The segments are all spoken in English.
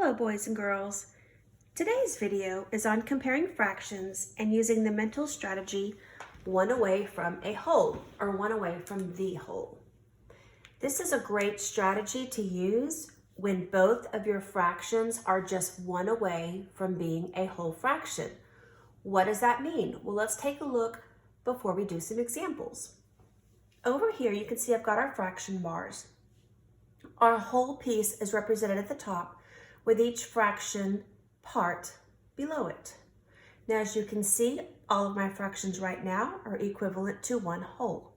Hello, boys and girls. Today's video is on comparing fractions and using the mental strategy one away from a whole or one away from the whole. This is a great strategy to use when both of your fractions are just one away from being a whole fraction. What does that mean? Well, let's take a look before we do some examples. Over here, you can see I've got our fraction bars. Our whole piece is represented at the top with each fraction part below it. Now, as you can see, all of my fractions right now are equivalent to one whole.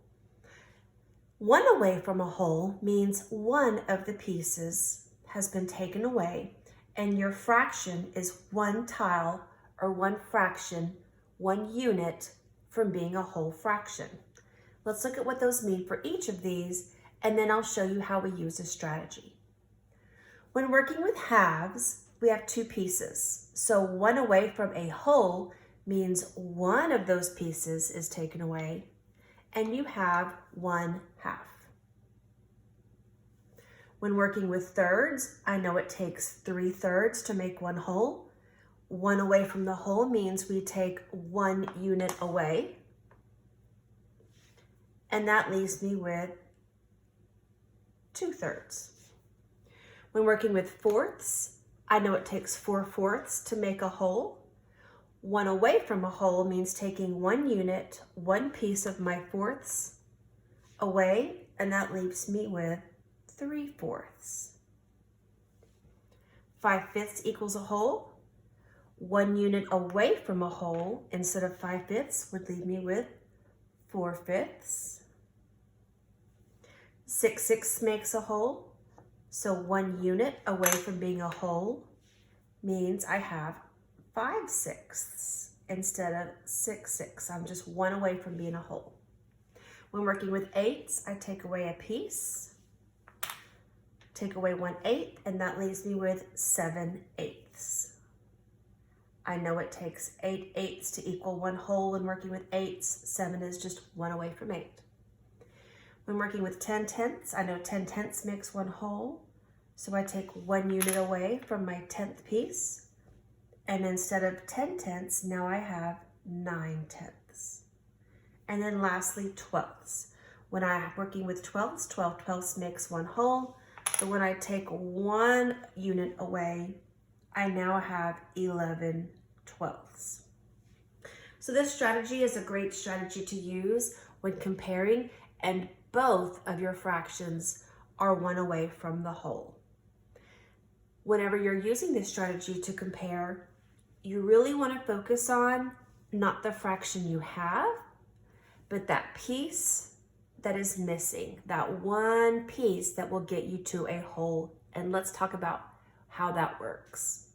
One away from a whole means one of the pieces has been taken away and your fraction is one tile or one fraction, one unit from being a whole fraction. Let's look at what those mean for each of these, and then I'll show you how we use this strategy. When working with halves, we have two pieces. So one away from a whole means one of those pieces is taken away, and you have 1/2. When working with thirds, I know it takes 3/3 to make one whole. One away from the whole means we take one unit away, and that leaves me with 2/3. When working with fourths, I know it takes 4/4 to make a whole. One away from a whole means taking one unit, one piece of my fourths away, and that leaves me with 3/4. 5/5 equals a whole. One unit away from a whole instead of 5/5 would leave me with 4/5. 6/6 makes a whole. So one unit away from being a whole means I have 5/6 instead of 6/6. I'm just one away from being a whole. When working with eights, I take away a piece, take away 1/8, and that leaves me with 7/8. I know it takes 8/8 to equal one whole when working with eights. 7 is just one away from 8. When working with 10/10, I know 10/10 makes one whole, so I take one unit away from my 10th piece, and instead of 10/10, now I have 9/10. And then lastly, 12ths. When I'm working with 12ths, 12/12 makes one whole, so when I take one unit away, I now have 11/12. So this strategy is a great strategy to use when comparing and both of your fractions are one away from the whole. Whenever you're using this strategy to compare, you really want to focus on not the fraction you have, but that piece that is missing, that one piece that will get you to a whole. And let's talk about how that works.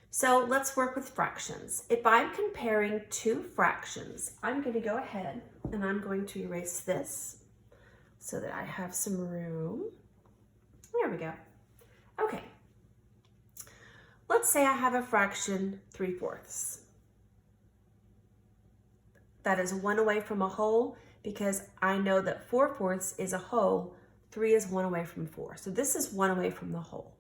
So let's work with fractions. If I'm comparing two fractions, I'm going to go ahead and I'm going to erase this so that I have some room. There we go. Okay. Let's say I have a fraction 3/4. That is one away from a whole because I know that 4/4 is a whole, 3 is one away from 4. So this is one away from the whole.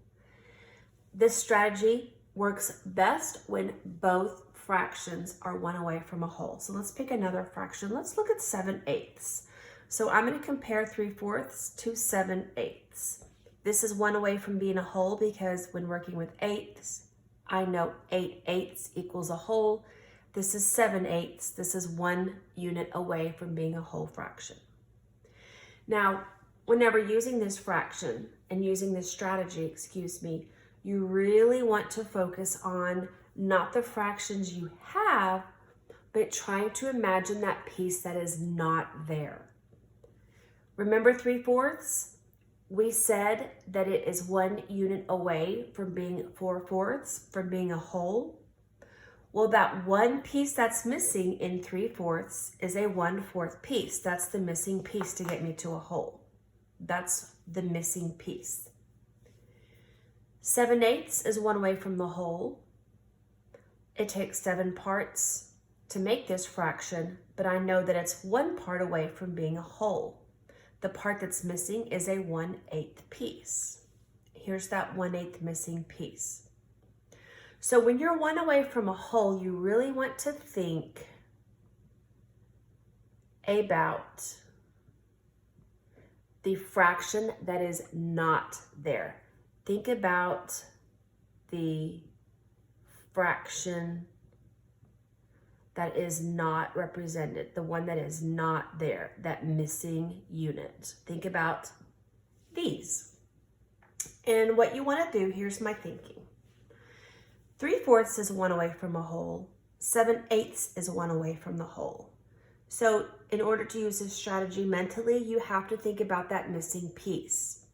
This strategy works best when both fractions are one away from a whole. So let's pick another fraction. Let's look at 7/8. So I'm going to compare 3/4 to 7/8. This is one away from being a whole because when working with eighths, I know 8/8 equals a whole. This is 7/8. This is one unit away from being a whole fraction. Now, whenever using this fraction and using this strategy, you really want to focus on not the fractions you have, but trying to imagine that piece that is not there. Remember 3/4? We said that it is one unit away from being 4/4, from being a whole. Well, that one piece that's missing in 3/4 is a 1/4 piece. That's the missing piece to get me to a whole. That's the missing piece. 7/8 is one away from the whole. It takes 7 parts to make this fraction, but I know that it's one part away from being a whole. The part that's missing is a 1/8 piece. Here's that 1/8 missing piece. So when you're one away from a whole, you really want to think about the fraction that is not there. Think about the fraction that is not represented, the one that is not there, that missing unit. Think about these. And what you want to do, here's my thinking. 3/4 is one away from a whole. 7/8 is one away from the whole. So in order to use this strategy mentally, you have to think about that missing piece.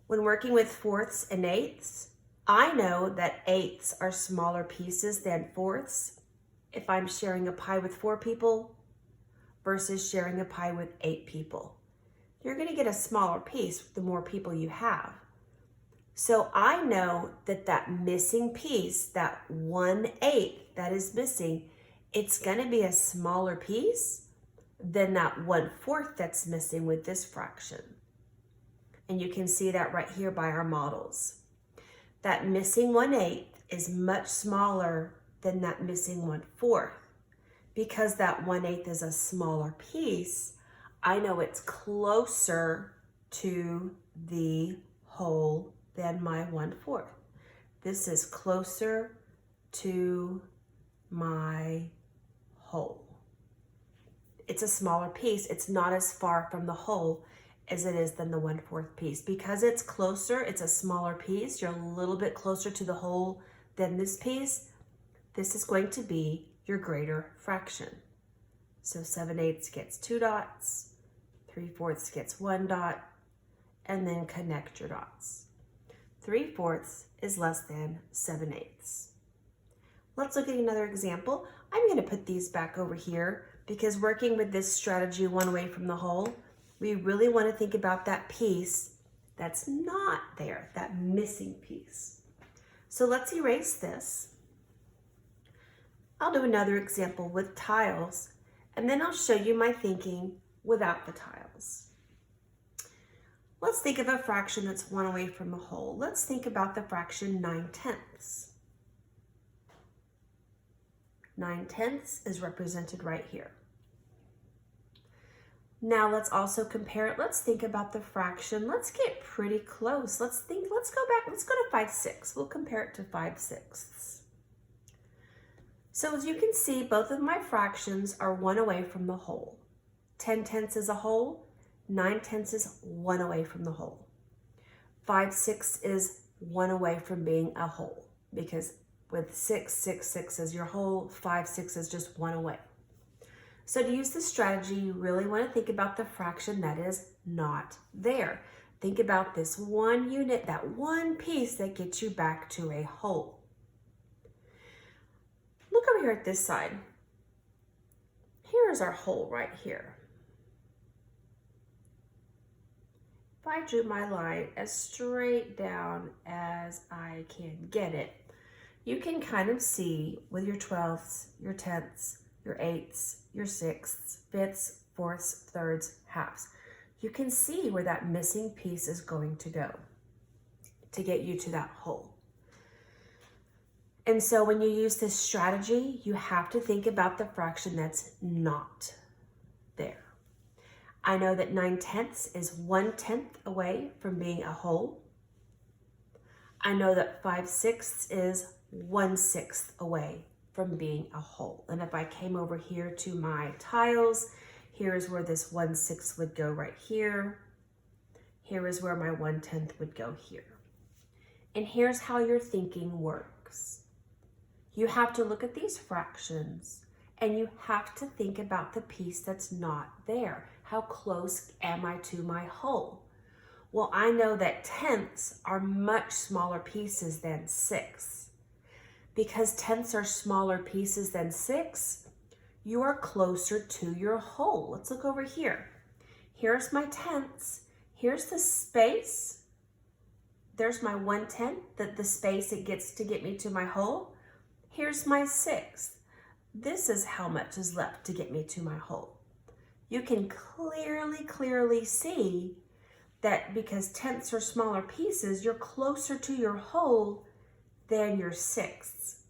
When working with fourths and eighths, I know that eighths are smaller pieces than fourths if I'm sharing a pie with 4 people versus sharing a pie with 8 people. You're going to get a smaller piece the more people you have. So I know that that missing piece, that 1/8 that is missing, it's going to be a smaller piece than that 1/4 that's missing with this fraction. And you can see that right here by our models. That missing 1/8 is much smaller than that missing 1/4. Because that 1/8 is a smaller piece, I know it's closer to the whole than my 1/4. This is closer to my whole. It's a smaller piece. It's not as far from the whole as it is than the 1/4 piece. Because it's closer, it's a smaller piece, you're a little bit closer to the whole than this piece, this is going to be your greater fraction. So 7/8 gets 2 dots, 3/4 gets 1 dot, and then connect your dots. 3/4 is less than 7/8. Let's look at another example. I'm going to put these back over here because working with this strategy one away from the whole, we really want to think about that piece that's not there, that missing piece. So let's erase this. I'll do another example with tiles, and then I'll show you my thinking without the tiles. Let's think of a fraction that's one away from the whole. Let's think about the fraction 9/10. 9/10 is represented right here. Now let's also compare it. Let's think about the fraction. Let's get pretty close. Let's go to 5/6. We'll compare it to 5/6. So as you can see, both of my fractions are one away from the whole. 10/10 is a whole, 9/10 is one away from the whole. 5/6 is one away from being a whole, because with 6/6 is your whole, 5/6 is just one away. So to use this strategy, you really want to think about the fraction that is not there. Think about this one unit, that one piece that gets you back to a whole. Look over here at this side. Here is our whole right here. If I drew my line as straight down as I can get it, you can kind of see with your 12ths, your 10ths, your 8ths, your 6ths, 5ths, 4ths, 3rds, halves. You can see where that missing piece is going to go to get you to that whole. And so when you use this strategy, you have to think about the fraction that's not there. I know that 9/10 is 1/10 away from being a whole. I know that 5/6 is 1/6 away from being a whole. And if I came over here to my tiles, here's where this 1/6 would go right here. Here is where my 1/10 would go here. And here's how your thinking works. You have to look at these fractions and you have to think about the piece that's not there. How close am I to my whole? Well, I know that tenths are much smaller pieces than 6. Because tenths are smaller pieces than 6, you are closer to your whole. Let's look over here. Here's my tenths. Here's the space. There's my 1/10, the space it gets to get me to my whole. Here's my 6. This is how much is left to get me to my whole. You can clearly see that because tenths are smaller pieces, you're closer to your whole than your sixths.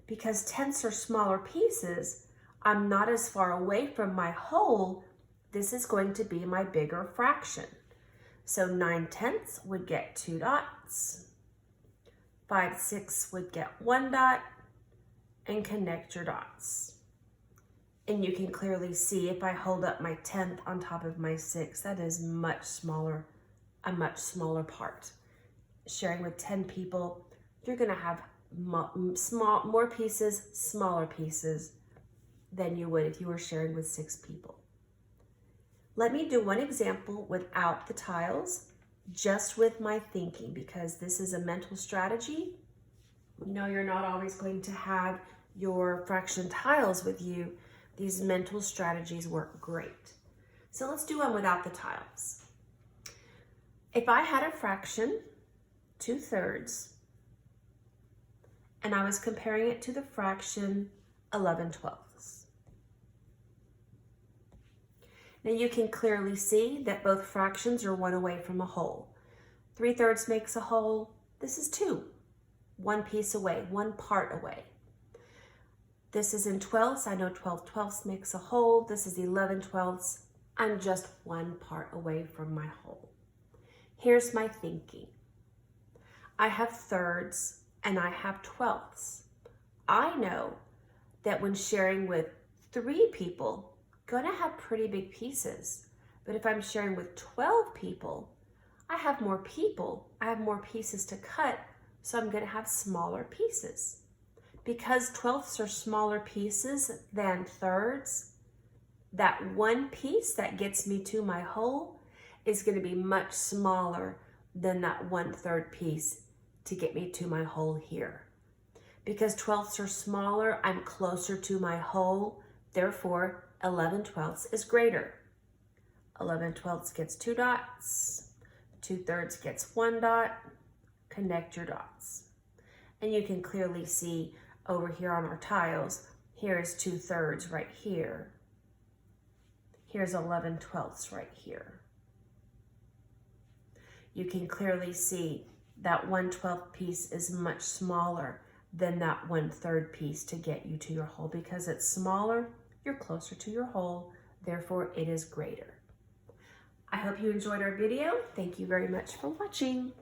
Because tenths are smaller pieces, I'm not as far away from my whole. This is going to be my bigger fraction. So 9/10 would get 2 dots. 5/6 would get 1 dot, and connect your dots. And you can clearly see if I hold up my 10th on top of my 6th, that is much smaller, a much smaller part. Sharing with 10 people, you're gonna have more pieces, smaller pieces than you would if you were sharing with 6 people. Let me do one example without the tiles, just with my thinking, because this is a mental strategy. You know, you're not always going to have your fraction tiles with you. These mental strategies work great. So let's do one without the tiles. If I had a fraction, 2/3, and I was comparing it to the fraction 11/12. Now you can clearly see that both fractions are 1 away from a whole. 3/3 makes a whole. This is 2. 1 piece away, 1 part away. This is in 12ths. I know 12/12 makes a whole. This is 11/12. I'm just 1 part away from my whole. Here's my thinking. I have thirds and I have 12ths. I know that when sharing with 3 people, I'm gonna have pretty big pieces. But if I'm sharing with 12 people, I have more people. I have more pieces to cut, so I'm gonna have smaller pieces. Because 12ths are smaller pieces than thirds, that 1 piece that gets me to my whole is going to be much smaller than that 1/3 piece to get me to my whole here. Because 12ths are smaller, I'm closer to my whole, therefore 11/12 is greater. 11/12 gets 2 dots, 2/3 gets 1 dot, connect your dots. And you can clearly see over here on our tiles, here is 2/3 right here. Here's 11/12 right here. You can clearly see that 1/12 piece is much smaller than that 1/3 piece to get you to your whole. Because it's smaller, you're closer to your whole, therefore it is greater. I hope you enjoyed our video. Thank you very much for watching.